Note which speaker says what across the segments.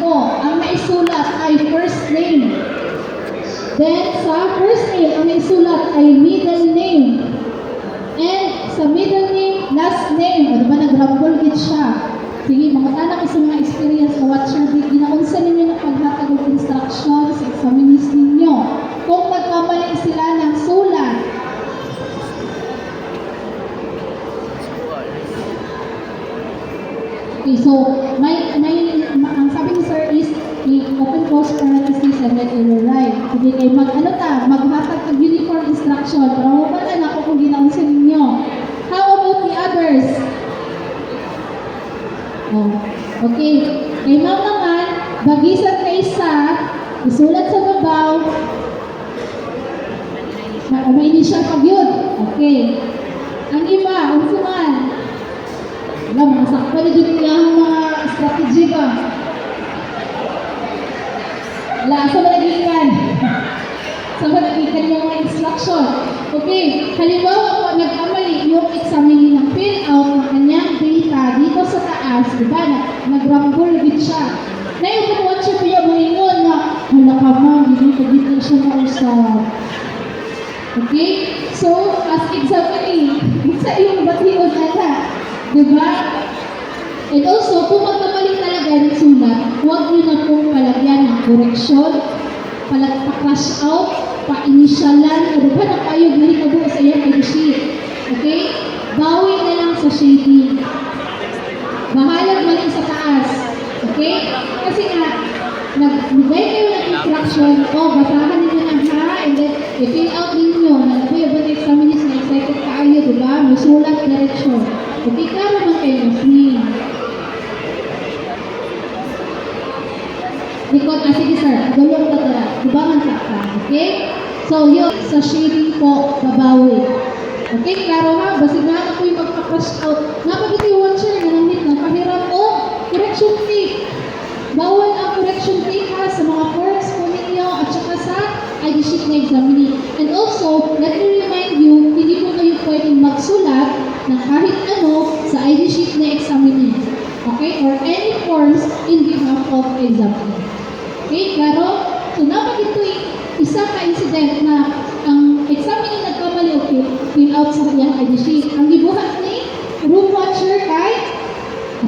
Speaker 1: mo, ang naisulat ay first name. Then, sa first name, ang naisulat ay middle name. And sa middle name, last name. O diba, nag-rumble gid siya. Sige, mga tanak isang mga experience o watcher big, ginaunsa ninyo na paghatag ng instructions sa examinees ninyo. Kung magkamali sila ng sulat, okay, so, ang sabi ni Sir is, open close parenthesis and let error right. Sige, kayo maghatag ng uniform instruction. Pero wala na ako kung ginaunsa ninyo. How about the others? Oh, okay. Kay ma'am naman, bagisan ka isa, isulat sa babaw, may initial pag yun. Okay. Ang iba, ang suman, alam, masakpan na dyan niya ang mga strategy ba? Wala, sa malagikan. Sa malagikan yung mga instruction. Okay, halimbawa po, nag-amali yung examine ng fill out ng kanyang data dito sa taas, diba? Nag-rumble din siya. Na yung watch siya piya mo ingon na, hala ka ma'am, hindi ko dito siya mausap. Okay? So, as examining, sa iyong batiyon na, diba? And also, kung magkamali talaga ng sulat, huwag nyo na pong palagyan ng correction, pa-crash out, pa-initialan, o ba na kayo ganito sa iyong edit. Okay? Bawi na lang sa shading. Bahalag mo lang sa taas. Okay? Kasi nga, nagbigay kayo ng instruction, basahan ninyo ng ha, and then, i-fill out ninyo, nalabay ba na examinees na excited kayo, diba? May sulat, direction. Okay, klaro man kayo na free. Likod, sige sir, gawin ko tara. Diba man sakta? Okay? So, yun, sa shading po, babawi. Okay, klaro ha? Basig na ako yung magpa-crush out. Napagit yung watcher, nanamit na pahiram o correction tape. Bawal ang correction tape ha sa mga forms po ninyo at saka sa ID sheet na examine. And also, let me remind you, hindi po kayo pwedeng magsulat ng kahit ano sa ID sheet na examine. Okay? Or any forms in behalf of examine. Okay, klaro? So, napag ito isa ka incident na ang examining nagkamali o fill out sa kanyang ID sheet. Ang gibuhat ni room watcher kay,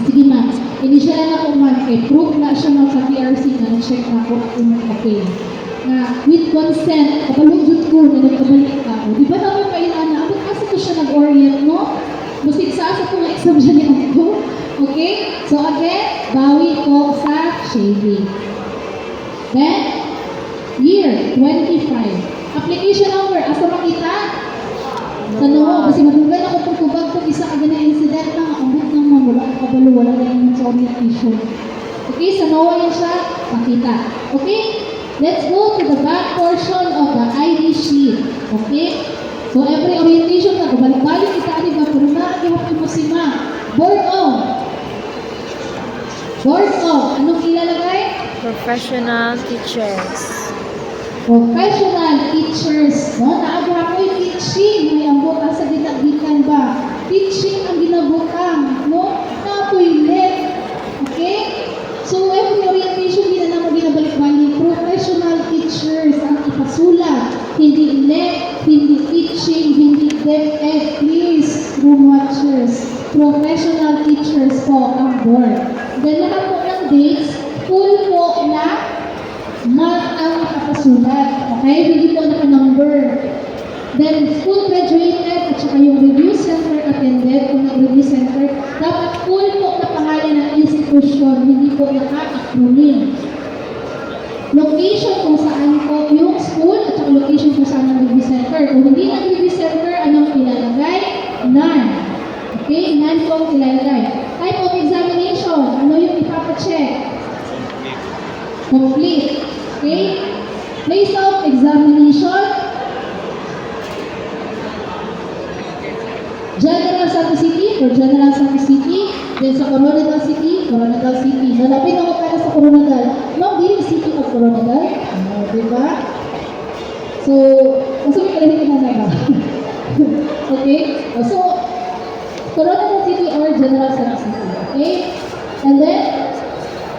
Speaker 1: sige ma'am, initial na ako ma'am, kay proof na siya ma'am sa PRC na na-check na ako okay. Na with consent, kabalong jud ko na nagkabalik ka. Di ba naman kailan na, abot kasi ko siya nag-orient, no? Musik sa asa kung exam siya niya ako. Okay? So again, bawi ko sa shading. Then, year 25. Application number, asa makita? Sa noo, kasi madugan ako kung tubag kung isa ka na incident na maambot ng mga wala ang kabalo, wala na yung sa orientation. Okay, sa noo yan siya, makita. Okay? Let's go to the back portion of the ID sheet. Okay? So, every orientation na, balik-balik kita rin ba, pero nakakihapin mo si ma. Board on. Board on. Anong ilalagay?
Speaker 2: Professional teachers.
Speaker 1: Professional teachers. No? Naagawa ko yung teaching. May ambot sa dinagitan ba? Teaching ang ginabutang. No? Napoy-let. Okay? So, every orientation, hindi na naman ginabalik-balik. Professional teachers ang ipasulat. Hindi let, hindi teaching, hindi DepEd. Please, room watchers. Professional teachers po ang board. Then, lahat po ng dates, full po na mark ang nakapasulat. Okay? Hindi po naka-number. Then, full graduated at saka yung review center attended, kung nag-review center, dapat full po na pangalan ng institution, hindi po naka-acronym. Location kung saan po yung school at saka location kung saan ang review center. Kung hindi nag-review center, anong ilalagay? None. Okay? None po ang ilalagay. Type of examination, ano yung ipapacheck? Complete. Okay? Place of examination. General Santa City or General Santa City. Then sa Coronadal City, Coronadal City. Nalapit ako para sa Coronadal. Ma'am, dili City of Coronadal. Diba? So, masumi ka rin na ba? Okay? So, Coronadal City or General Santa City. Okay? And then,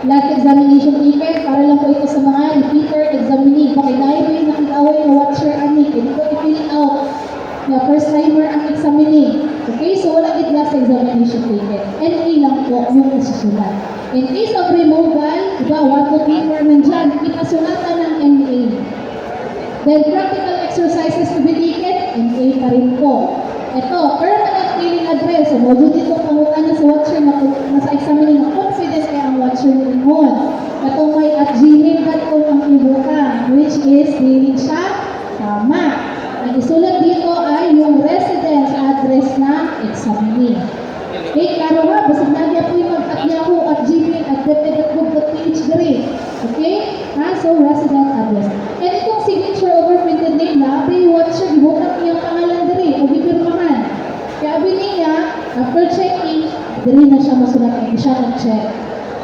Speaker 1: last examination ticket, para lang po ito sa mga repeater examinee. Bakit dahil po yung nakikaway na watcher ani, hindi ko i-fill out na first timer ang examinee. Okay, so wala it last examination ticket. NA lang po yung isusulat. In case of removal, diba, 1 to 3 more nandyan, ikasulatan ng NA. Then practical exercises to be taken, NA pa rin po. Ito, permanent mailing address. So, module dito pangutan na sa watcher na sa examining na confident kaya ang watcher ningon. Ito may at gmail.com ang ibuka, which is mailing siya. Tama. Ang isulat dito ay yung residence address ng examinee. Okay, klaro ha? Basta nagya po yung mag-at gmail at deped.gov.ph grid. Okay? Ha? So, residence address. And itong signature over printed name na, watcher, ibuka niyang pangalan diri o bipirmahan. Kaya abi niya, after checking, diri na siya masulat, hindi siya nag-check.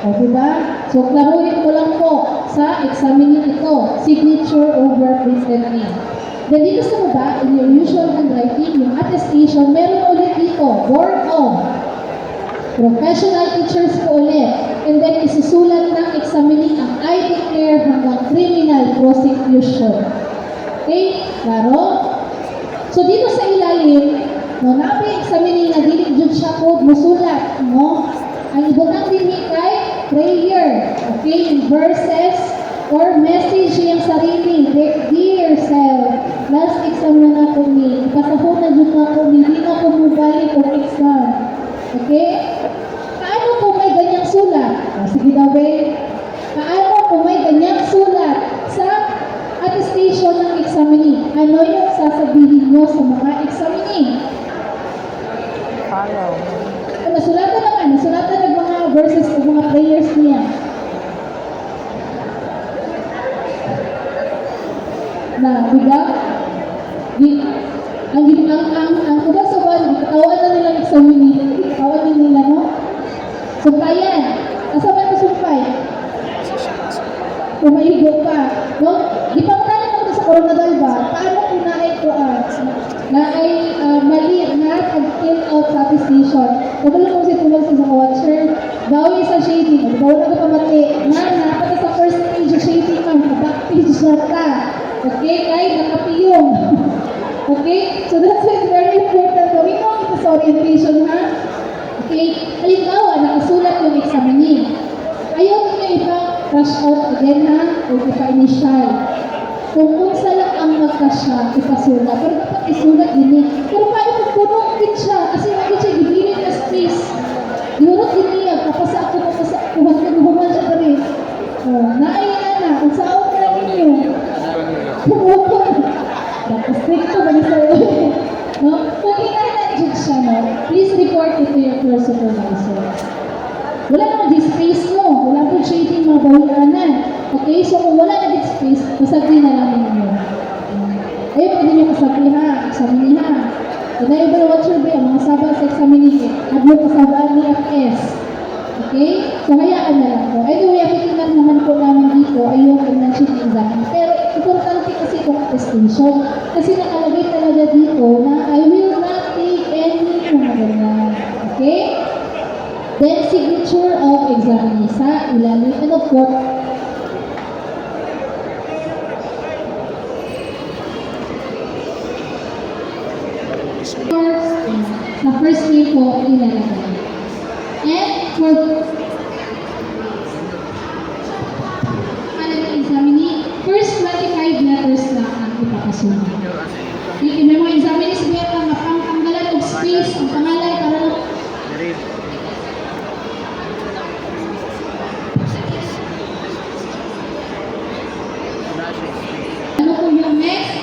Speaker 1: O, diba? So, klaruhin ko lang po sa examining ito, signature over printed name. Then dito sa baba, in your usual handwriting, yung attestation, meron ulit dito, board of professional teachers po ulit. And then isusulat ng examining ang I declare hanggang criminal prosecution. Okay? Klaro? So dito sa ilalim, no, nabi examining na dili jud siya po musulat, no? Ang ibutang din kay prayer, okay, in verses or message yung sarili, dear self, last exam na na po ni, ipasahon na dyan na po ni, hindi na po mabalik o exam. Okay? Paano kung may ganyang sulat? Sige daw, babe. Paano kung may ganyang sulat sa attestation ng examinee? Ano yung sasabihin nyo sa mga examinee?
Speaker 2: Follow.
Speaker 1: Nasulatan naman, nasulatan ng mga verses o mga prayers niya. Na, diba? Ang uba sa buwan, katawan na nilang examinee, katawan na nila, no? Sumpayan. Asa ba ito sumpay? Umaigo pa, no? Di pa matalang naman sa coronadal ba? Paano kung na ay mali na pag-fill out sa attestation? Kapag kung si tulong sa watcher, gawin sa shading. Gawin na ka mali. Pati sa first page of shading, ma'am, back page na ta. Okay, kahit nakapiyong. Okay, so that's why it's very important. So, we know ito sa orientation, ha? Okay, halimbawa, nakasulat yung examinee. Ayaw niyo ipa-crush out again, ha? O ipa-initial. Kung sa lang ang magkasya, ipasulat. Pero dapat isulat din eh. Pero paano kung punong din siya? Kasi lagi siya, gibilin na space. Yurot din niya, kapasa ako, human siya pa rin. Naayon na, kung saan na ninyo. Pumupon. Tapos stricto ba ni sir? No? Kung ina-judge siya, no? Please report it to your first supervisor. Wala naman di space, no? Wala po shading mga bahuyanan. Okay? So kung wala na di space, masabi na lang ninyo. Ayun, pwede nyo masabi ha. Examini ha. Kung na iba watcher ba, mga sabang sa examini, hadlo kasabaan ni FS. Okay? So hayaan na lang po. Anyway, ang titingnan naman po namin dito ay yung financial exam. Pero importante kasi itong attestation. Kasi nakalagay talaga dito na I will not take any mga ganyan. Okay? Then signature of examinee sa ilalim. And of course, sa first name po ilalagay. And for examinee, first 25 letters lang ang ipapasulat. Okay, may mga examinees meron ang mapangtanggalan of space, ang pangalan para ano po yung next?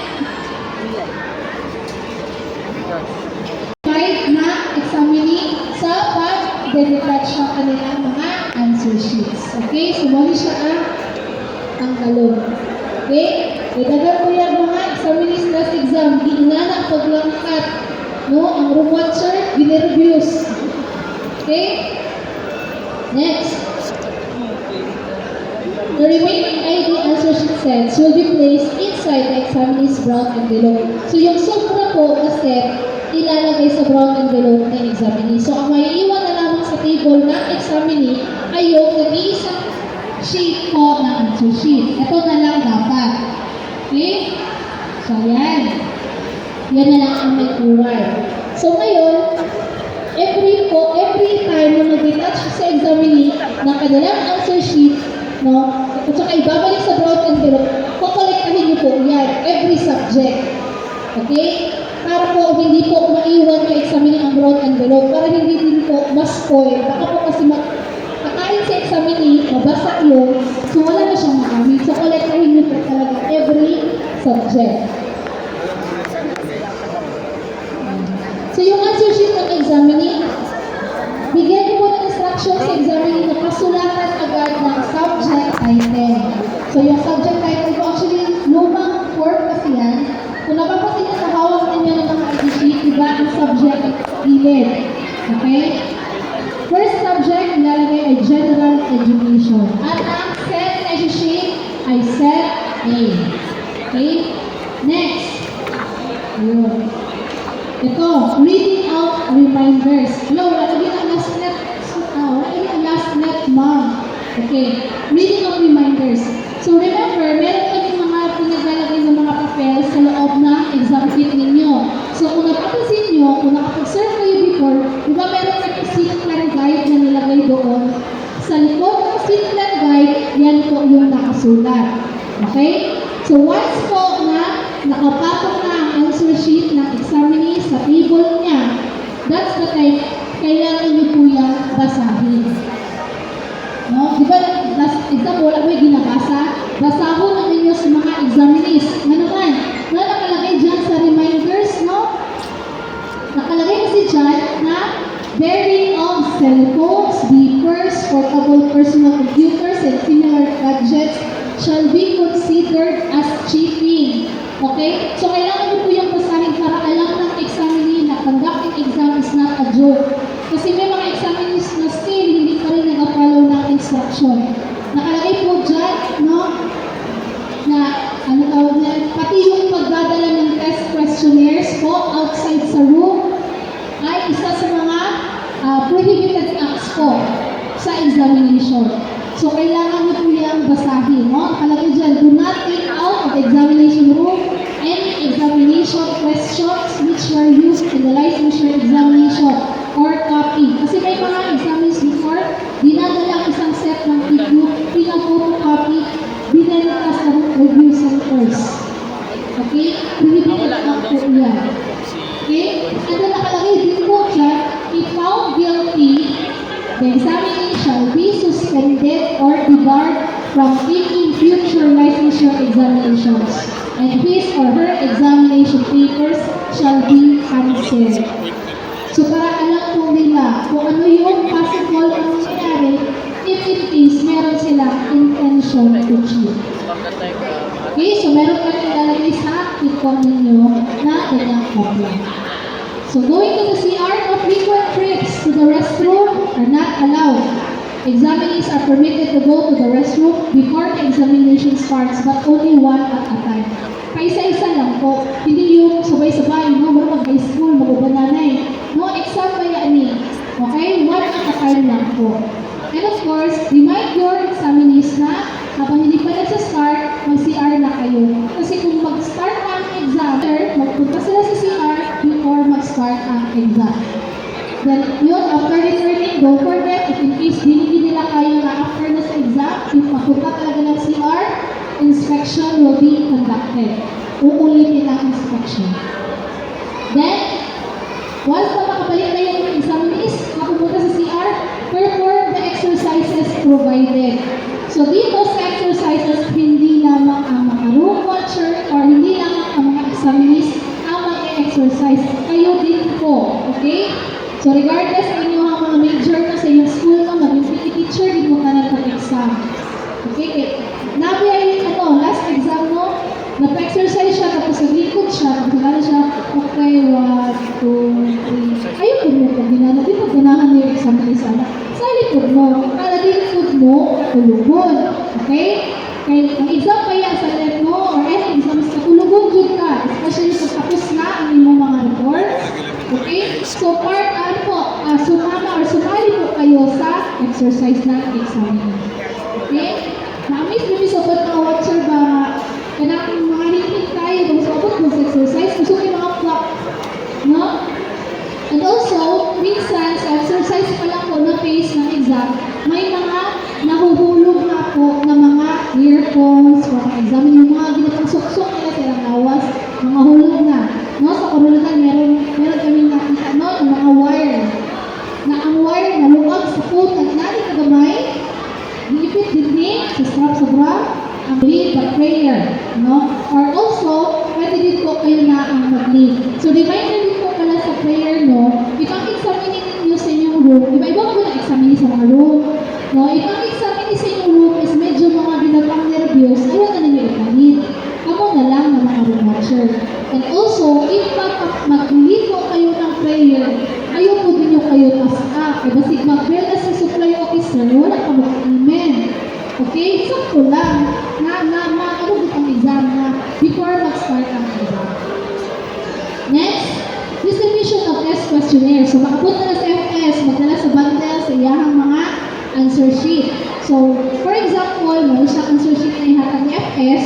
Speaker 1: 5 na examinee sa pag-detach ng kanilang mga answer sheets. Okay, so mali siya ang galon. Okay? Idagan ko yung mga examinees last exam. Di na na paglangkat. No? Ang room watcher, ginerviews. Okay? Next. The remaining ID answer sheet sets will be placed inside the examinee's brown envelope. So yung sobra po na set, ilalagay sa brown envelope ng examinee. So ang maiiwan na lamang sa table ng examinee ay yung nag-iisang sheet po ng answer sheet. Ito na lang dapat. Okay? So, yan. Yan na lang ang may kuwar. So, ngayon, every time na mag-detach sa examinee ng kanilang answer sheet, no, at saka ibabalik sa brown envelope, kukolektahin niyo po yan, every subject. Okay? Para po hindi po maiwan kay examinee ang brown envelope, para hindi din po ma-spoil. Baka po kasi kakain sa examinee, mabasa yun, so wala na siyang makamit. So, kolektahin niyo po talaga every subject. So, yung answer sheet ng examinee, bigyan niyo po ng instruction sa examinee na pasulatan agad ng subject title. So, yung subject title po, actually, lumang form kasi yan. Kung napapasin niyo sa hawak ninyo ng mga ID sheet, iba ang subject gilid. Okay? First subject, nilalagay ay general education. At ang set ID sheet ay set A. Okay? Next. Ayun. Ito, reading out reminders. Hello, wala lagi ang last net. Wala lagi ang last net, ma'am. Okay, reading out reminders. So remember, meron kami mga pinaglalagay ng mga papel sa loob ng exam kit ninyo. So kung napapansin nyo, kung nakapag-serve kayo before, di ba meron kami seat plan guide na nilagay doon? Sa likod ng seat plan guide, yan po yung nakasulat. Okay? So once po na nakapatong na ang answer sheet ng examinee sa table niya, that's the time kailangan niyo po yung basahin. No? Di ba, last exam, wala mo yung ginabasa? Basahon ang inyo sa mga examinees. Ano naman? Na nakalagay dyan sa reminders, no? Nakalagay kasi dyan na bearing of cell phones, beepers, portable personal computers, and similar gadgets shall be considered as cheating. Okay? So, kailangan niyo po yung basahin para alam ng examinee na conducting exam is not a joke. Kasi may mga examinees na still hindi pa rin nag-follow ng instruction. Nakalagay po dyan, no? Na, ano tawag na, pati yung pagdadala ng test questionnaires po outside sa room ay isa sa mga prohibited acts po sa examination. So, kailangan niyo po yung basahin, no? Nakalagay dyan, do not take out of the examination room any examination questions which were used in the licensure examination or copy. Kasi may mga examines before, dinadala ang isang set ng tigbook, pinag-photocopy, binenta sa review centers. Okay? Prohibited act po yan. Okay? And then nakalagay din po dyan, if found guilty, the examinee shall be suspended or debarred from taking future licensure examinations, and his or her examination papers shall be cancelled. So para alam po nila kung ano yung possible na mangyayari if in case meron silang intention to cheat. Okay, so meron pa rin ilalagay sa ikon ninyo na kanyang copy. So going to the CR, no frequent trips to the restroom are not allowed. Examinees are permitted to go to the restroom before the examination starts, but only one at a time. Paisa-isa lang po. Hindi yung sabay-sabay, no? Mara mag-high school, mag-ubananay. No, exam ba yan eh? Okay? One at a time lang po. And of course, remind your examinees na habang hindi pa nagsa-start, mag-CR na kayo. Kasi kung mag-start ang exam, magpunta sila sa CR before mag-start ang exam. Then, yun, after returning, don't forget, if in case hindi nila kayo na after na sa exam, if mapunta talaga ng CR, inspection will be conducted. Uulitin ang inspection. Then, once na makabalik na yung examinees, mapupunta sa CR, perform the exercises provided. So, dito sa exercises, hindi lamang ang mga room watcher or hindi lamang ang mga examinees ang mag-exercise. Kayo din po. Okay? So, regardless sa inyo ang mga major na sa iyong school na maging PT teacher, di mo ka nagpag-exam. Okay? Nabi ay, last exam mo, napa-exercise siya, tapos nag-likod siya, tapos wala siya, okay, 1, 2, 3. Ayun po mo, pag ginana, di pag ganahan niyo yung exam na isa. Sa likod mo, para di likod mo, tulugon. Okay? Kaya ang exam kaya sa left mo, or any exam sa tulugon dyan ka, especially kung tapos na ang inyong mga report. Okay? So, sumama or sumali po kayo sa exercise ng exam. Okay? kanang mga higit tayo, kung sa abot ng exercise, gusto ko yung mga clock. No? And also, minsan sa exercise pa lang po na phase ng exam, may mga nahuhulog na po na mga earphones for exam. Yung mga ginapang-suksok nila silang lawas, mga hulog na. No? Sa karulutan, meron kami nakita no, yung mga wire. Na ang wire na luwag sa coat at nari kagamay, giipit din sa strap sa bra, ang lead the prayer. No? Or also, pwede din po kayo na ang mag-lead. So, reminder din po pala sa prayer, no? Ipang-examine ninyo sa inyong room. Iba-iba po na-examine sa mga room. No? Ipang-examine sa inyong room is medyo mga binatang nervyos. Ayaw na ninyo ipangit. Ako na lang na mga room watcher. And also, if mag-lead po kayo ng prayer, ayaw po din yung kayo task-up. Kaya basig mag-build as a supply officer, wala ka mag-amen. Okay? Sakto lang na ano ang exam na before mag-start ang exam. Next, distribution of test questionnaire. So, makapunta na sa FS, magdala sa bundle sa iyahang mga answer sheet. So, for example, may isang answer sheet na ihatag ni FS.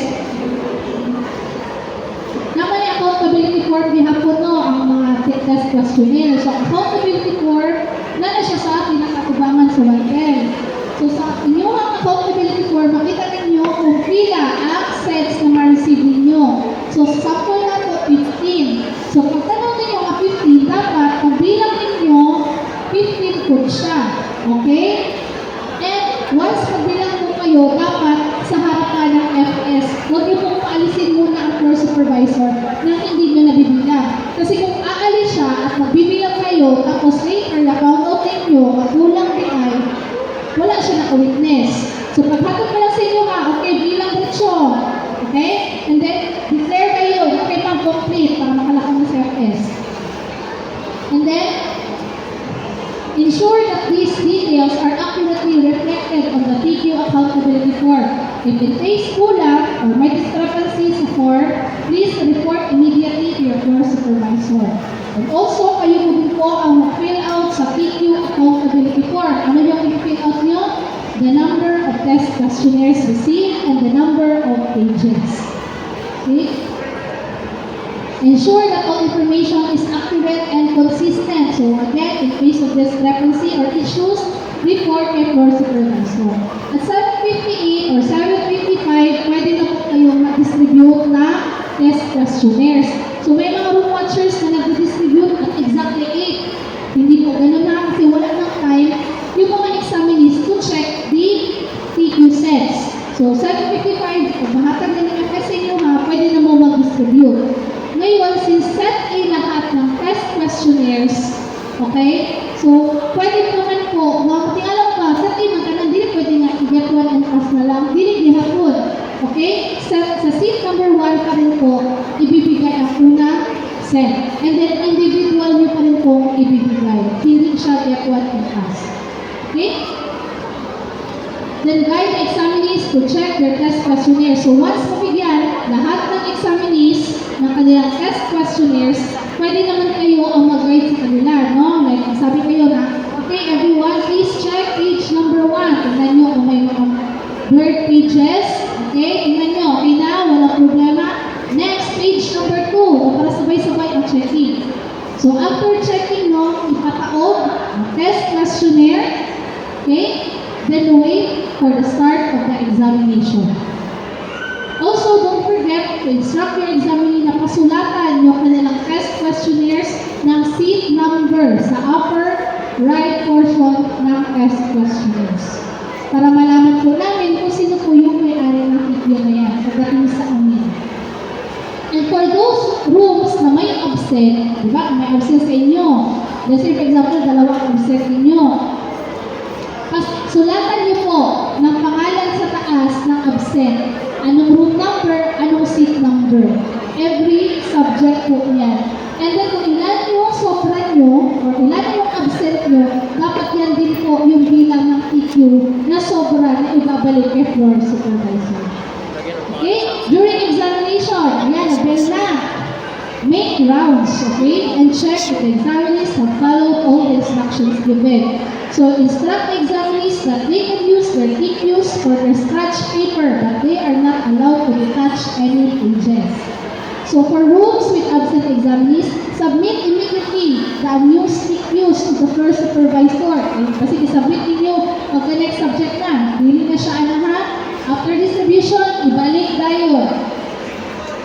Speaker 1: Naman yung accountability form, gihapon no, ang mga test questionnaire. So, accountability form, na siya sa pinakatubangan sa bundle. So, sa inyong accountability form, makita ninyo kung pila ang sets na ma-receive ninyo. So, sample na po, 15. So, pag tanong ninyo ang 15, dapat pagbilang ninyo, 15 po siya. Okay? And once pagbilang po kayo, dapat sa harapan ng FS, huwag niyo pong paalisin muna ang floor supervisor nang hindi niyo nabibilang. Kasi kung aalis siya at magbibilang kayo, tapos later, na-count out ninyo, magulang din ay, wala siya naka-witness. So, paghatod pa lang sa inyo ha, okay, bilang diretso. Okay? And then, declare kayo, okay, pang-complete para makalakang na sa FS. And then, ensure that these details are accurately reflected on the TQ accountability form. If in case kulang or may discrepancies sa form, please report immediately to your floor supervisor. And also, kayo po din po ang mag-fill out sa TQ accountability form. Ano yung i-fill out nyo? The number of test questionnaires received and the number of pages. Okay? Ensure that all information is accurate and consistent. So again, in case of discrepancy or issues, report your floor supervisor. At 7:58 or 7:55, pwede na po kayong mag-distribute na test questionnaires. So may mga room watchers na nag-distribute at exactly 8. Hindi po ganun na kasi wala ng time yung mga examinees to check the TQ sets. So 7:55, kung mahatag na ng FS inyo ha, pwede na mo mag-distribute. Ngayon, since set A lahat ng test questionnaires, okay? So, pwede naman po, tingala pa, set A magkanan, dili pwede nga i-get 1 and pass na lang, dili gihapon. Okay? Sa seat number 1 pa rin po, ibibigay ang unang set. And then, individual nyo pa rin po ibibigay. Hindi siya get 1 and pass. Okay? Then, guide the examinees to check their test questionnaire. So, once mabigyan, lahat ng examinees ng kanilang test questionnaires, pwede naman kayo ang mag-guide sa kanila, no? Like, sabi kayo na, okay, everyone, please check page number 1. Tingnan nyo kung may mga blurred pages. Okay, tingnan nyo. Okay na, walang problema. Next, page number 2. Para sabay-sabay ang checking. So, after checking, no, ipataog ang test questionnaire. Okay? Then wait for the start of the examination. Also, don't forget to instruct your examinee na pasulatan yung kanilang test questionnaires ng seat number sa upper right portion ng test questionnaires. Para malaman po namin kung sino po yung may-ari ng video na yan pagdating sa amin. And for those rooms na may absent, di ba? May absent sa inyo. Let's say, for example, 2 absent ninyo. Sulatan niyo po ng pangalan sa taas ng absent. Anong room number, anong seat number. Every subject po yan. And then kung ilan yung sobra nyo, or ilan yung absent nyo, dapat yan din po yung bilang ng TQ na sobra na ibabalik kay floor supervisor. Okay? During examination, ayan, nabel na. Make rounds, okay? And check if the examinees have followed all the instructions given. So, instruct the examinees that they can use their TQs for their scratch paper, but they are not allowed to be attach any pages. So for rooms with absent examinees, submit immediately the unused stick used to the first supervisor. Kasi isubmit ninyo pag the next subject na. Hindi na siya anahan. After distribution, ibalik dayon.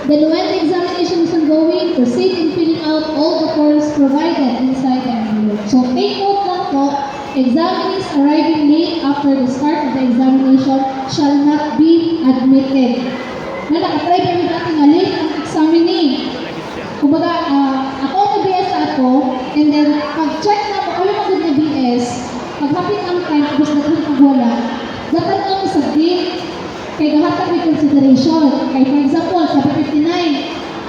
Speaker 1: Then when the examination is ongoing, proceed in filling out all the forms provided inside the envelope. So take note lang po, examinees arriving late after the start of the examination shall not be admitted. Na nakatry pa rin natin nga late ang examinee. Kumbaga, ako ang BS ako, and then pag-check na ako yung magod na BS, pag-hapit ang time, tapos naging wala, dapat lang sa date, kay gahatag may consideration. Kay for example, sa 59,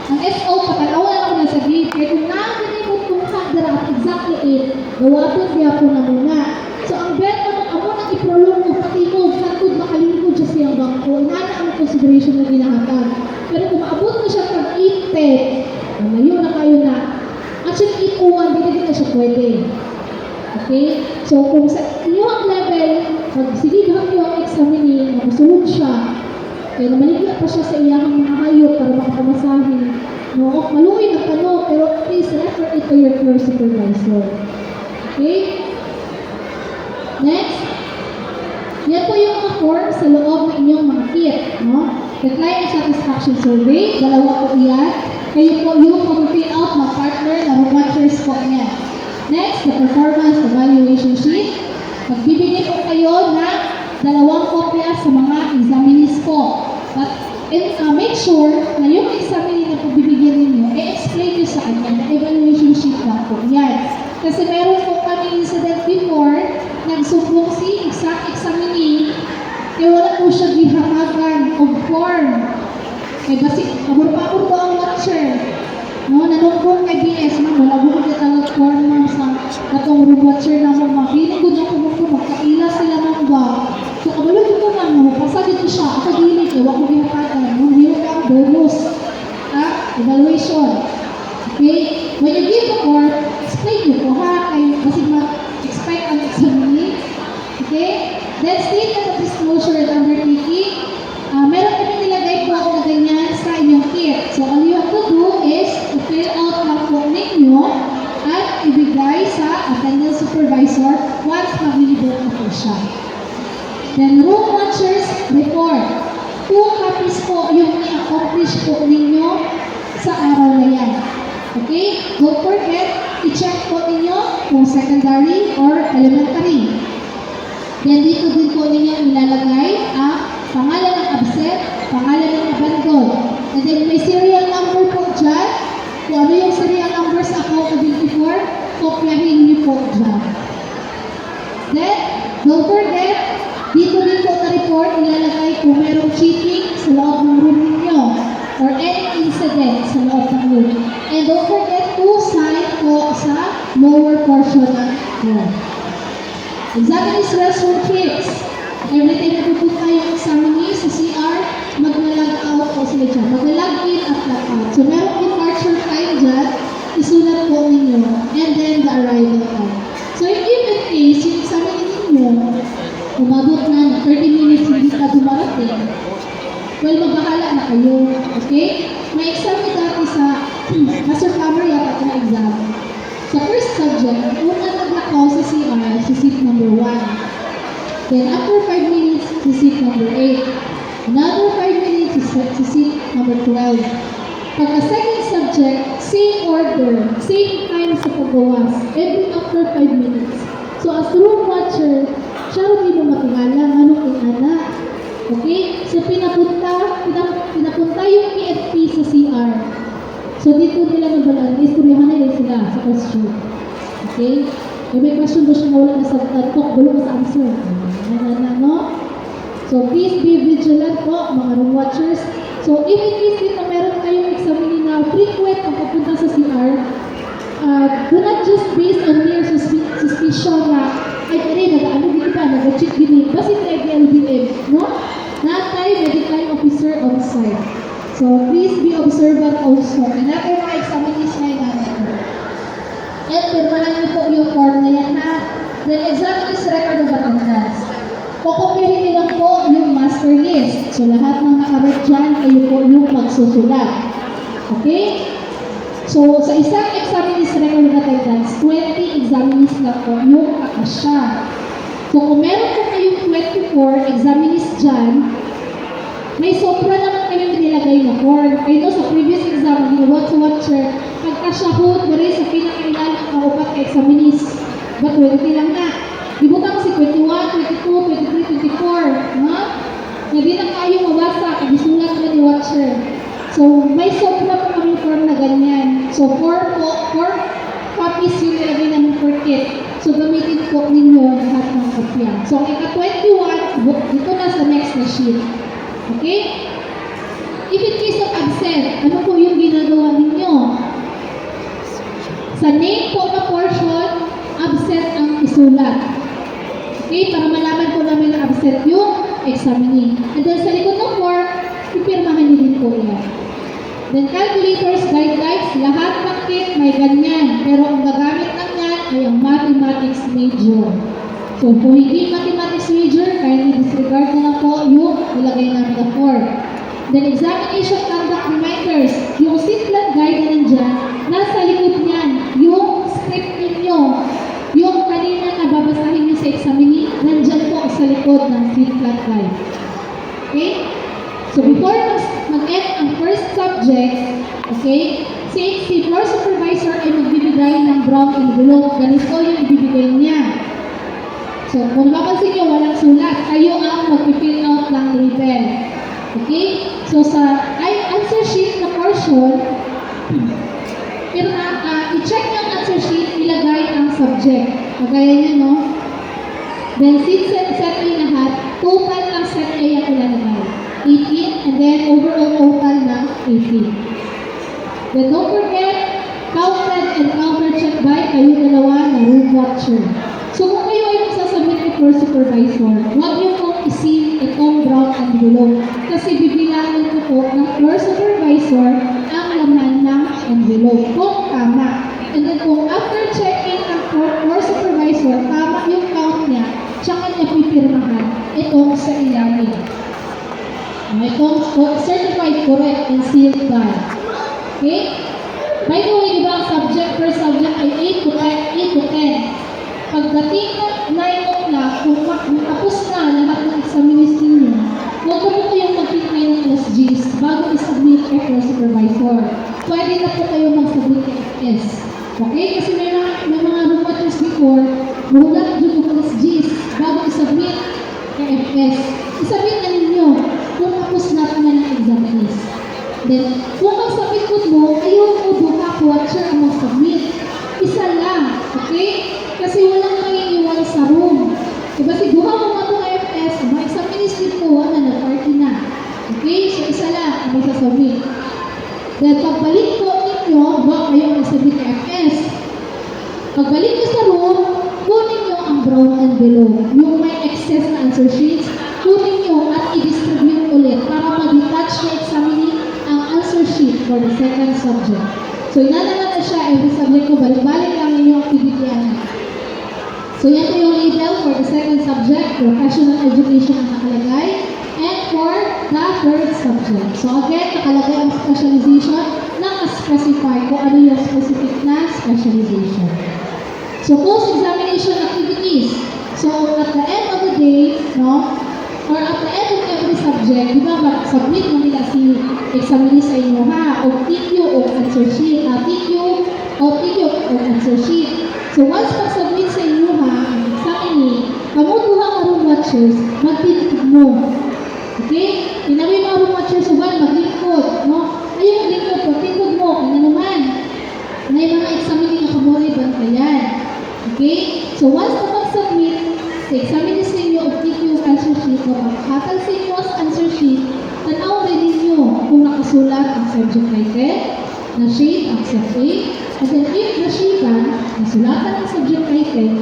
Speaker 1: ang SO, patanawa lang ako na sa date, kaya kung nakakalimutan kung kadra at exactly 8, gawapin niya po na muna. So ang bet naman, ako nang iprolong mo, pati ko, katod makalimod siya siyang bangko, inana ang consideration na ginahatag. Pero kung maabot na siya pag 8-10, ngayon na kayo na. Actually, 8-1, hindi na siya pwede. Okay? So, kung sa inyong level, pag sige ba yung examine, masulog siya, kaya namaligya pa siya sa iyang mga hayop para makapamasahin. No? Maluwi na tanong, pero please refer it to your first supervisor. Okay? Next. Yan po yung mga forms sa loob ng inyong mga kit. No? The client satisfaction survey, dalawa po iyan. Kayo po yung mag-fill out ng partner na watchers po niya. Next, the performance evaluation sheet. Magbibigay po kayo ng 2 kopya sa mga examinees po. But make sure na yung examinee na pagbibigyan ninyo, i-explain nyo sa kanya na evaluation sheet lang po. Yan. Kasi meron po kami incident before, nagsumbong si examinee, kaya wala po siya gihamagan of form. Kaya basi, kabur-pabur po ang watcher. No, nanungkong kay BS, wala po magkatalag form ng sa katong room watcher na mo, makinig ko na kung magkaila sila ng ba. So, kabalo dito na mo, pasa dito siya, ako dili, kaya wala ko gihamagan, no, hindi mo ang bonus. Evaluation. Okay? When you give the form, explain nyo po ha, kay basi ma-expect ang examinee. Okay? Then statement of disclosure and undertaking. Meron kami nilagay po na ganyan sa inyong kit. So, all you have to do is to fill out lang po ninyo at ibigay sa attendance supervisor once mag-libot na po siya. Then, room watchers report. 2 copies po yung i-accomplish po ninyo sa araw na yan. Okay? Don't forget, i-check po ninyo kung secondary or elementary. Then, dito din po ninyo ilalagay ang pangalan ng absent, pangalan ng abandon. And then may serial number po dyan. Kung ano yung serial number sa accountability form, kopyahin niyo po dyan. Then, don't forget, dito din po na report, ilalagay kung merong cheating sa loob ng room ninyo or any incident sa loob ng room. And don't forget to sign po sa lower portion ng room. Examinees restroom kits. Every time na pupunta yung examinee sa CR, mag-log out po sila dyan. Mag-log in at log out. So, meron departure time dyan, isulat po ninyo. And then, the arrival time. So, if given case, yung examinee ninyo, umabot na 30 minutes hindi ka dumarating, well, magbahala na kayo. Okay? May exam dati sa master camera yata na exam. Sa first subject, una naglakaw sa CR, sa seat number 1. Then after 5 minutes, sa seat number 8. Another 5 minutes, sa seat number 12. Pagka second subject, same order, same time sa paggawas, every after 5 minutes. So as room watcher, siya rin mo matingalang anong inana. Okay? So pinapunta yung EFP sa CR. So dito nila nabalaan, istoryahan nila sila sa question. Okay? Kaya may question doon siya na wala na sa talk, wala sa answer. No? So please be vigilant po, mga room watchers. So if in case din na meron kayong examine na frequent ang papunta sa CR, do not just based on mere suspicion na ay pare, nag-ano dito ba, nag-check gini. Basi tayo LBM, no? Not tayo medical officer on site. So please be observant also. And not yung mga examinees na natin. And pirmahan niyo po yung form na yan ha. Then examinees record of attendance. Kukupirin niyo lang po yung master master list. So, lahat ng nakarap dyan, kayo po yung magsusulat. Okay? So, sa isang examinees record attendance, 20 examinees na po yung kakasya. So, kung meron po kayong 24 examinees dyan, may sobra naman kayong nilagay na form. Kayo sa previous exam, ginawa sa watcher, pagkasyahod, na rin sa pinakailan ang kaupat ka examinees. But 20 lang na. Ibutan ko si 21, 22, 23, 24. Ha? Na di na kayo mabasa, kagisulat na ni watcher. So, may sobra po kami form na ganyan. So, 4 copies yung nilagay namin per kit. So, gamitin po ninyo lahat ng kopya. So, ang ika-21, dito na sa next na sheet. Okay? If in case of absent, ano po yung ginagawa ninyo? Sa name po na portion, absent ang isulat. Okay? Para malaman po namin na absent yung examining. And then sa likod ng form, pipirmahan niyo din po yan. Then calculators, guidelines, lahat ng kit may ganyan. Pero ang gagamit lang yan ay ang mathematics major. So, kung hindi mathematics major, kindly disregard na lang po yung ilagay namin na form. Then, examination conduct reminders. Yung simple guide na nandyan, nasa likod niyan, yung script ninyo, yung kanina na babasahin nyo sa examining, nandyan po sa likod ng simple guide. Okay? So, before mag-end ang first subject, okay, since si floor supervisor ay magbibigay ng brown envelope, ganito yung ibibigay niya. So, kung napapansin nyo, walang sulat. Kayo ang mag-fill out ng label. Okay? So, sa answer sheet na portion, pero i-check nyo ang answer sheet, ilagay ang subject. Kagaya nyo, no? Then, since set A lahat, total ang set A ang ilalagay. 18, and then overall total ng 18. Then, don't forget, counted and counter-check by kayo dalawa na room watcher. So, kung kayo ay magsasubmit ni floor supervisor, huwag niyo pong isin itong brown envelope kasi bibilangin ko po ng floor supervisor ang laman ng envelope kung tama. And then kung after checking ng floor supervisor, tama yung count niya, tsaka niya pipirmahan itong sa ilalim. Itong certified correct and sealed by. Okay? By the way, di ba ang subject per subject ay 8 to 10. Pagdating ng 9 o'clock, kung tapos na lahat ng examinees ninyo, huwag po kayong mag-prepare ng alas 10 bago i-submit kay floor supervisor. Pwede na po kayo mag-submit kay FS. Okay? Kasi may mga room watchers before, mahulat dito ng alas 10 bago i-submit kay FS. I-submit na ninyo kung tapos na po na ng examinees. Then, kung mag-submit mo, ayaw mo buka watcher ang mag-submit. Isa lang. Okay? Kasi walang mangingiwan sa room. Diba siguro kung ito ng FS, mga examinees dito, na party na. Okay? So, isa lang ang magsasubmit. Then, pagbalik po ninyo, ba kayo magsabit ng FS. Pagbalik nyo sa room, kunin nyo ang brown envelope. Yung may excess na answer sheets, kunin nyo at i-distribute ulit para mag-detach na examining ang answer sheet for the second subject. So, inanalan na siya, every subject ko, balik-balik lang yung activity yan. So, yan po yung label for the second subject, professional education ang nakalagay, and for the third subject. So, again, nakalagay ang specialization naka-specify kung ano yung specific na specialization. So, post-examination activities. So, at the end of the day, no, or at the end of every subject, di ba, mag-submit mo nila si examiner sa inyo, ha? O TQ o answer sheet. TQ o answer sheet. So, once mag-submit sa inyo, ha, ang examiner, kamutuha ka room watchers, magtitig mo. Okay? Tinawin mo room watchers, uban, maglingkod, no? Ayun, maglingkod, pagtingkod mo, kanya naman. Na yung mga examiner na kamuray, bantayan. Okay? So, once na mag-submit, sa examiner sa inyo o TQ answer sheet, o pagkakal sa inyo sa answer sheet, tanaw rin ninyo kung nakasulat ang subject title, na sheet ang set A, at then if nasipan, nasulatan ang subject title,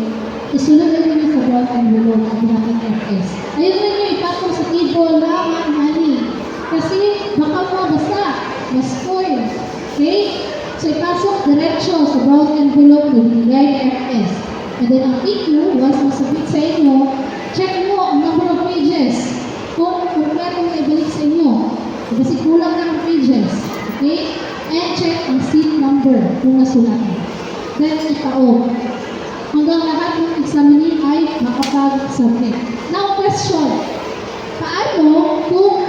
Speaker 1: isulat na ninyo sa brown envelope at natin FS. Ayun na nyo, ipatong sa table, laman, honey. Kasi baka mabasa, ma-spoil. Okay? So, ipasok diretso sa brown envelope na binigay ng FS. And then ang PQ, once masabit sa inyo, check mo ang number of pages. Kung yung naibalik sa inyo. Kasi kulang na ang pages. Okay? And check ang seat number kung nasulatan. Then, itaog. Hanggang lahat ng examinee ay makapag-submit. Now, question. Paano kung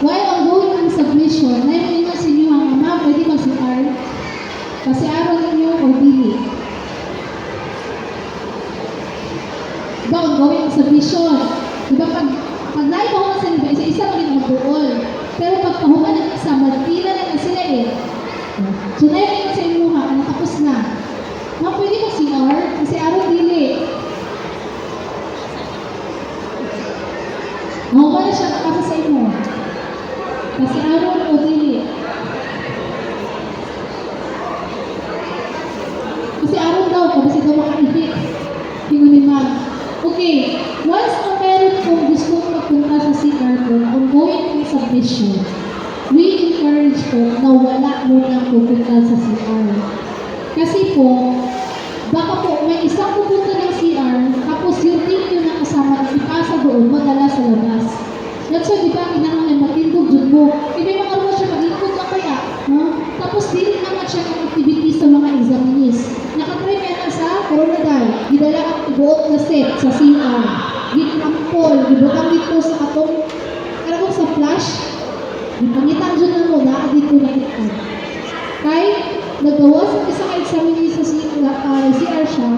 Speaker 1: while ongoing ang submission, naimin sa inyo ang ama, pwede mag-CR? Kasi araw ninyo o dili? Diba, ongoing ang submission? Diba, pag naipahuman sa inyo, isa-isa maging mag-uol. Pero pag pahuman ng isa, magpila na sila eh. So, naimin sa inyo ha, nakapos na. Ma, pwede mag-CR? Kasi araw dili. Mahuman na siya nakasa sa inyo. Kasi araw o dili. Kasi araw daw, kasi daw makaibig. Tingnan ni ma'am. Okay, once na meron kong gusto magpunta sa CR ko, ongoing yung submission, we encourage po na wala munang pupunta sa CR. Kasi po, baka po may isang pupunta ng CR, tapos yung team yun na kasama na ipasa doon, madala sa labas. That's why, di ba, kinanong na matindog dyan mo. E may mga ruwa siya, mag-include na kaya. No? Tapos, dili naman siya ng activities sa mga examinees. Nakatry niya na sa Coronadal. Gidala ang ibuot na set sa CR. Gitnampol. Gibutang dito sa katong, karagong sa flash. Gipangitan dyan na mo, na dito na kita. Kay, nagawa sa isang examinee sa CR siya,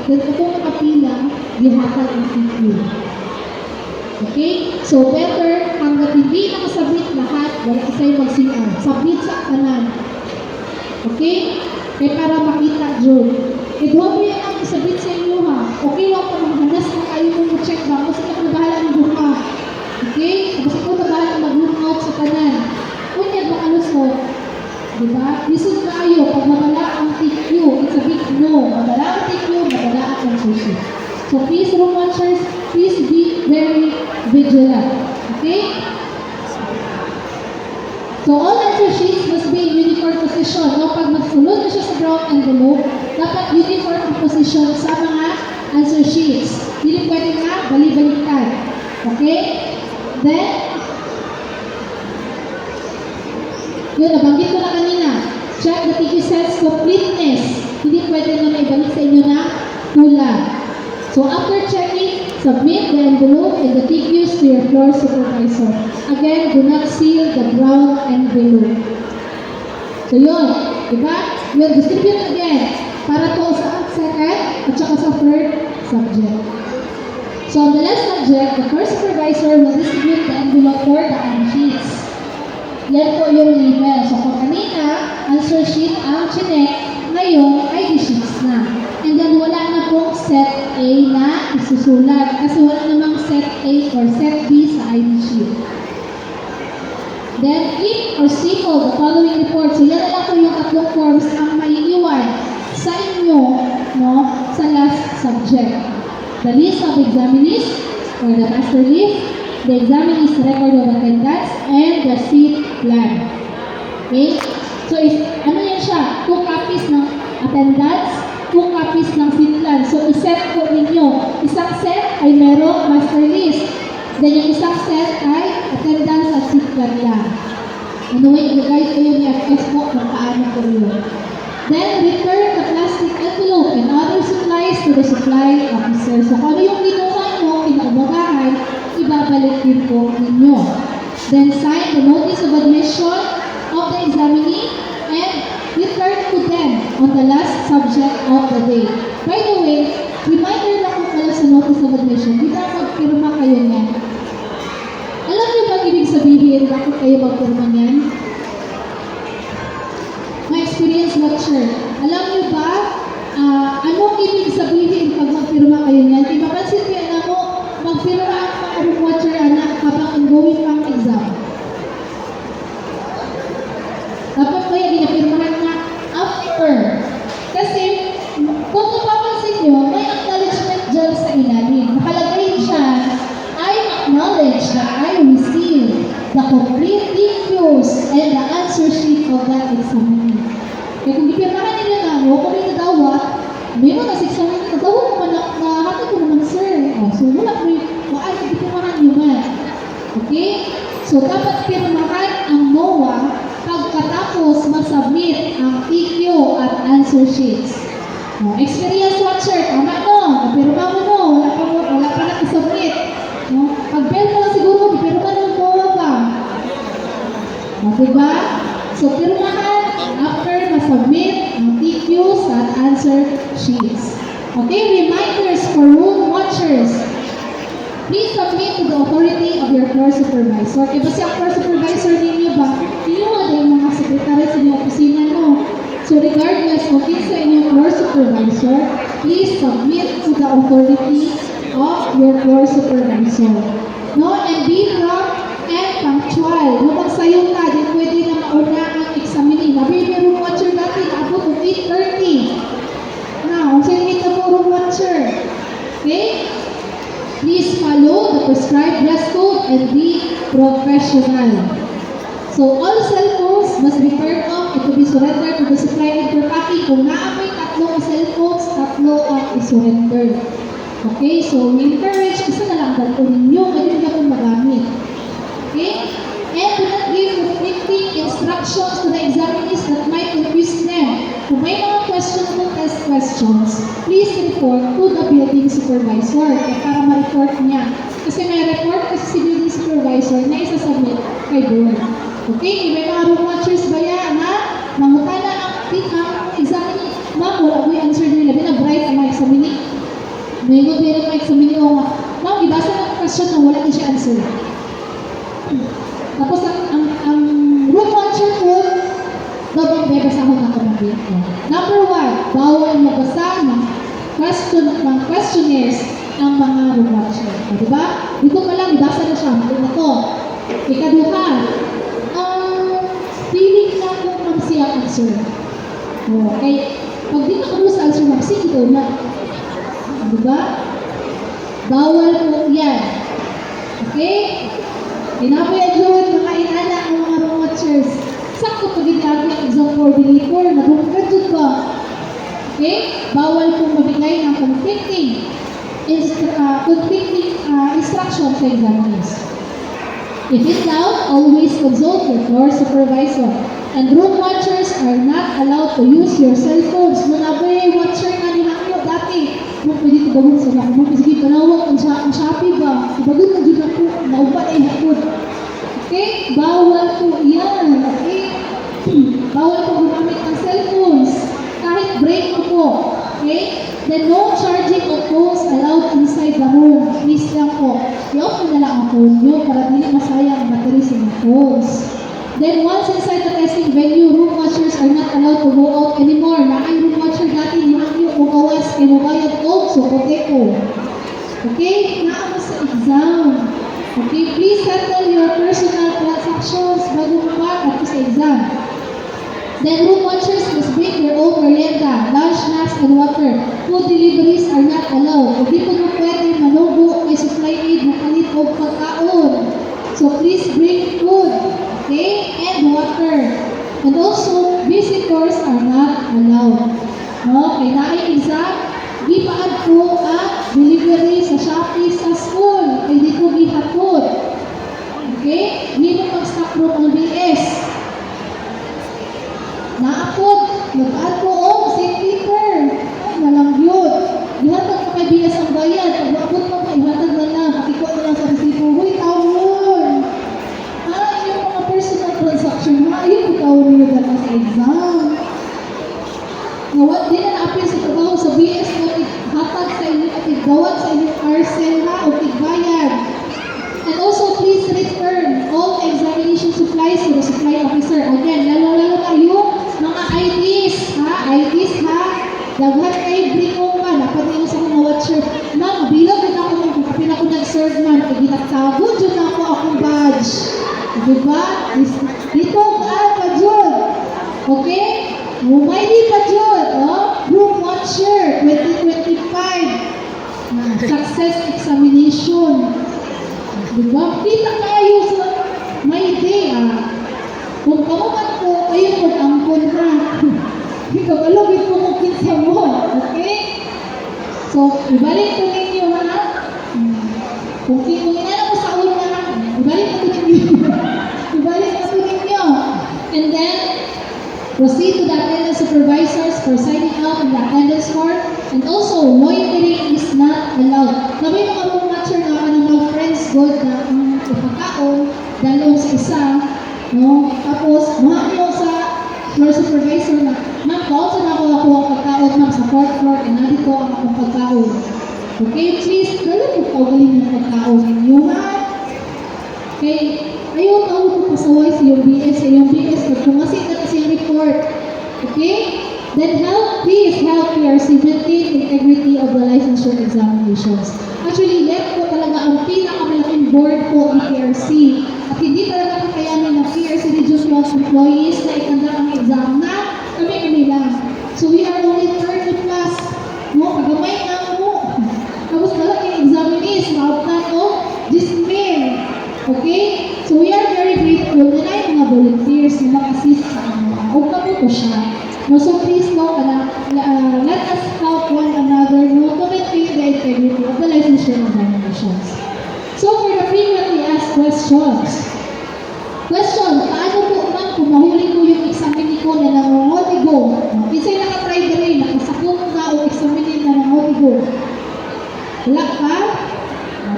Speaker 1: then kung nakapila, gihatag ang TQ. Okay? So, better, hanggat hindi nakasabit lahat, wala kayo mag-CR. Submit sa kanan. Okay? Kaya para makita dyan. E, doon mo yan ang isabit sa inyo ha. Okay lang pa maghanas na kayo mong check ba? Kasi ako nabahala ng buka. Okay? Kasi ako nabahala ng mag-look out sa kanan. Kunyag mga alusot. Diba? Lisod na kayo. Pag mabala ang TQ, it's a big no. Mabala ang TQ, mabala ang sushi. So, please, room watchers, please be very vigilant. Okay? So, all answer sheets must be in uniform position. No, pag magsulod na siya sa brown envelope, dapat uniform ang position sa mga answer sheets. Hindi pwede nga bali-baliktad. Okay? Then, yun, nabanggit ko na kanina. Check the TQ sets completeness. Hindi pwede na may balik sa inyo na kulang. So, after checking, submit the envelope and the TQs to your floor supervisor. Again, do not seal the brown envelope. So, yun. Diba? Yun, distribute again. Para to sa second at saka sa third subject. So, on the last subject, the first supervisor will distribute the envelope for the sheets. Yan po yung label. So, kung kanina, answer sheet ang chinek, ngayon ay sheets na. And then, wala na pong set A na isusulat. Kasi wala namang set A or set B sa ID sheet. Then, click or circle the following report. So, yan na lang po yung tatlong forms ang maiiwan sa inyo, no, sa last subject. The list of examinees or the master list, the examinee's record of attendance, and the seat plan. Okay? So, ano yan siya? 2 copies ng attendance, 2 copies ng seat plan. So, iset po ninyo. Isang set ay merong master list. Then, yung isang set ay attendance at seat plan lang. Anyway, i-guide kayo ni FS po kung paano po yun. Then, return the plastic envelope and other supplies to the supply officer. So, kung ano yung ginawa nyo, kinaumagahan, ibabalik din po ninyo. Then, sign the notice of admission of the examinee and return to them on the last subject of the day. By the way, reminder lang po pala sa notice of admission, di ba magpirma kayo niyan? Alam niyo ba ibig sabihin bakit kayo magpirma niyan? My experience lecture. Alam niyo ba anong ibig sabihin pag magpirma kayo niyan? Di ba pansin niyo, alam mo, magpirma ang mga room watcher anak habang ongoing pang exam. Dapat kaya ginapirmahan na after. Kasi, kung napapansin nyo, may acknowledgement dyan sa ilalim. Nakalagay dyan, I acknowledge that I received the complete TQs and the answer sheet of that examinee. Kaya kung ipirmahan nila na, kung may nadawat, may mga sa examinee, nadawat naman na hatid ko naman, sir. So, wala ko yung, ipirmahan nyo man. Okay? So, dapat pirmahan ang NOAA pagkatapos mag-submit ang PQ at answer sheets. Experience watcher, tama no, napirma mo no, wala pa nakasubmit. Pag-bell mo lang siguro, pirma ng NOAA ba? Diba? So, pirmahan after ma-submit ang PQs at answer sheets. Okay, reminders for room watchers. Please submit to the authority of your floor supervisor. Kaya ba siya floor supervisor ninyo ba? Ninyo nga yung mga sekretary sa inyong opisina, no? So regardless kung kinsa inyong floor supervisor, please submit to the authority of your floor supervisor. No? And be prompt and punctual. No, magsayo ka, di pwede na mauna ang examine. Nabi may room watcher natin, abot ng 8:30. Now, ang sinimit na po room watcher. Okay? Please follow the prescribed dress code and be professional. So, all cell phones must be turned off and to be surrendered to the supply and for packing. Kung naamay tatlong cell phones, tatlo ang isurrender. Okay, so we encourage, isa na lang dito ninyo, hindi na kung magamit. Okay? And do not give conflicting instructions to the examinees that might confuse them. Kung may mga questionable test questions, please report to the building supervisor para ma-report niya. Kasi may report kasi si building supervisor na isasubmit kay board. Okay? May mga room watchers ba yan, ha? Mangutana ang examinee. Ma'am, wala ko yung answer nila. Bina-bright ang mga examinee. May mga bina mga examinee o nga. Ma'am, ibasa ng question na wala din siya answer. Tapos ang room watcher po, dobang bebasahon ako ng dito. Number 1, bawal mabasa ng questionnaires ang mga room watcher. Diba? Dito pa lang, ibasa na siya. Ito to. Ikaduha, feeling na kung ma'am siya answer. Okay. Pag di nakabulo sa answer ma'am, sige ito na. Diba? Bawal po yan. Okay? Inapoy yun, mga inana ang mga room watchers. Sakto pag ginagawa ang exam coordinator, nadungkad yun ba? Okay? Bawal po mabigay ng conflicting instructions sa examinees. If in doubt, always consult your floor supervisor. And room watchers are not allowed to use your cell phones. Manabe, watcher nga ni Hakyo dati. Kung pwede tibagun sa mga kung sige, panawag ang Shopee ba? Tibagun na dyan ako, naubat ay hakod. Okay? Bawal po yan. Okay? Bawal po gumamit ng cellphones. Kahit break mo po. Okay? Then no charging of phones allowed inside the room. Please lang po. I-off na lang ang phone nyo para hindi masayang ang battery sa mga phones. Then once inside the testing venue, room watchers are not allowed to go out anymore. Na ang room watcher dati ni Hakyo umawas kay mabayad also. Okay po. Okay? Naamo sa exam. Okay? Please settle your personal transactions bago mo sa exam. Then room watchers must bring their own merienda, lunch, snacks, and water. Food deliveries are not allowed. Hindi po mo pwede manubo, may supply aid, makalit o pagkaon. So please bring food, okay, and water. And also, visitors are not allowed. Okay, naay exam, di paad po ang delivery sa Shopee sa school. Kaya di po gihapon. Okay, di mo mag-stock room ang BS. Naapot, nagpaan po St. Peter. Ay, nalangyot. Ihatag mo kay BS ang bayan. Pag naapot mo, ihatag na lang. Pakikuha na lang sa resibo. Huy, tawon. Yung mga personal transaction, yung tawon nyo na sa exam. Nawat din na naapin sa trabaho sa BS na hatag sa inyo at igawat sa inyong parcel ha o igbayad. And also, please return all examination supplies to the supply officer. Again, lalo-lalo kayo mga IDs, ha? IDs, ha? Daghan kayo, bring mo pa. Dapat nyo sa mga watcher. Ma'am, bilang din ako kung kapila ko nag-serve man. Pag ginagtago, dyan na ako akong badge. Diba? Dito, pa dyan. Okay? May pa dyan. Room watcher, 2025. Success examination. Diba? Kita kayo sa may day, Kung kamukat po, ayun po ang punta. Ikaw, alugin po kung kinsa mo. Okay? So, ibalik po ninyo, ha? Kung inala mo sa una, ibalik po ninyo. Proceed to the attendance supervisors for signing out in the attendance form. And also, loitering is not allowed. Nabi mga room matcher nga ka ng mga friends good na ang ipakaon dalong sa isa. No? Tapos, mahal sa floor supervisor na, ma'am, kaon sa ako ang pagkaon, ma'am, sa fourth floor, and nandito ang akong pagkaon. Okay, please, dala po kaugaling ng pagkaon ninyo, ha? Okay, ayaw tawag po pasaway sa iyong BS, pagkumasin na sa iyong report. Okay? Then please help PRC maintain integrity of the licensure examinations. Actually, left po talaga ang pinakamalaking board po ng PRC. At hindi talaga kakayanin ng PRC Region 12 employees na ikanda ang exam na kami lang. So we are only 30 plus. No, kagamay na mo. Tapos talaga yung examinees, mauptan o dismay. Okay? So we are very grateful na na yung mga volunteers na mag-assist sa amin. Huwag ka po siya. No, so please know, let us help one another no, to maintain the integrity of the licensure examinations. So for the frequently asked questions. Question, paano po man kung mahuli ko yung examine ko na nangongotigo? Isa'y nakatry na rin, nakasakot na o examine na nangongotigo. Wala ka?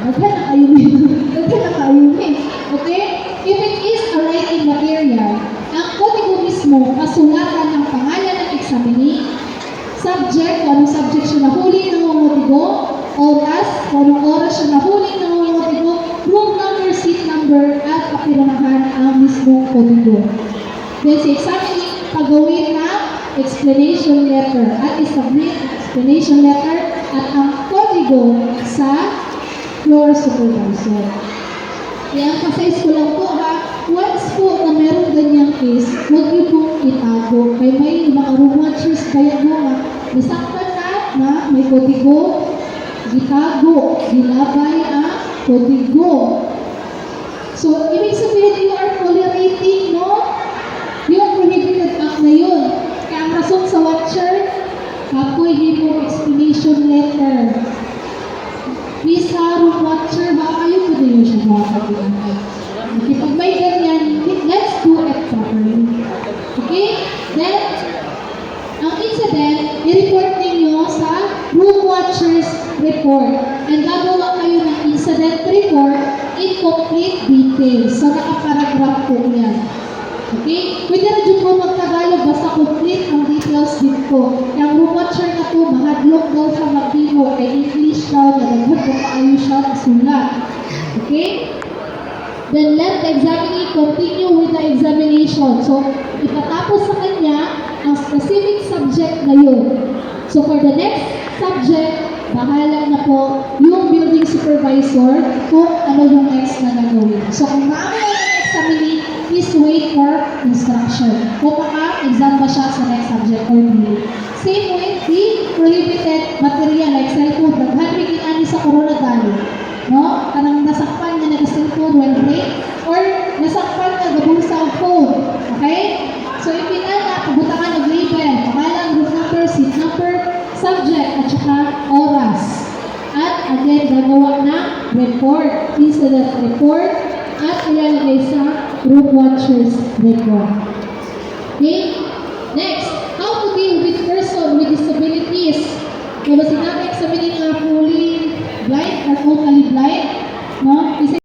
Speaker 1: Daghan na ayumin. Okay? If it is a writing material, ang kotigo mismo, kasulatan ng pangalan ng examinee, subject, kung anong subject siya nahuli ng nangongotigo, oras, kung anong oras siya nahuli ng nangongotigo, room number, seat number, at kapiranahan ang mismong kotigo. Then sa examining, pagawin na explanation letter at isubmit explanation letter at ang kotigo sa floor supervisor. I-emphasize ko lang po ha, once po na meron ganyang case, huwag niyo pong itago. Kaya may mga room watchers kaya mo ha, nasaktan na may kotigo, itago, gilabay ang kotigo. So, ibig sabihin, you are tolerating, no? Yung prohibited act na yun. Kaya ang rason sa watcher, ako'y mo explanation letter. Please, room watcher, baka kayo po din siya makakagyan. Okay, pag may ganyan, let's do it properly. Okay? Then, ang incident, i-report ninyo sa room watcher's report. And gagawa kayo ng incident report in complete details. So, nakaparagraph po yan. Okay? Pwede na dyan po magtagalog, basta complete ang details dito. Yung room watcher na po, mahadlok daw sa magtimo, kay English daw, nalagod po kaayo siya sulat. Okay? Then let the examinee continue with the examination. So, ipatapos sa kanya ang specific subject na yun. So, for the next subject, bahala na po yung building supervisor kung ano yung next na gagawin. So, kung maaari ang examinee, please wait for instruction. Kung exam ba siya sa next subject or hindi. Same with the prohibited material like cellphone. Naghanapin ani sa corona dali. No? Kanang nasakpan na nag-cellphone when break or nasakpan na gabulsa ang phone. Okay? So, ipinala, pabutangan nag-label, pangalan, group number, seat number, subject, at saka oras. At again, gagawa na report, incident report, at ilalagay sa room watcher's report. Okay? Next, how to deal with person with disabilities. Kaya ba sinabi, examinin nga fully blind or totally blind? No?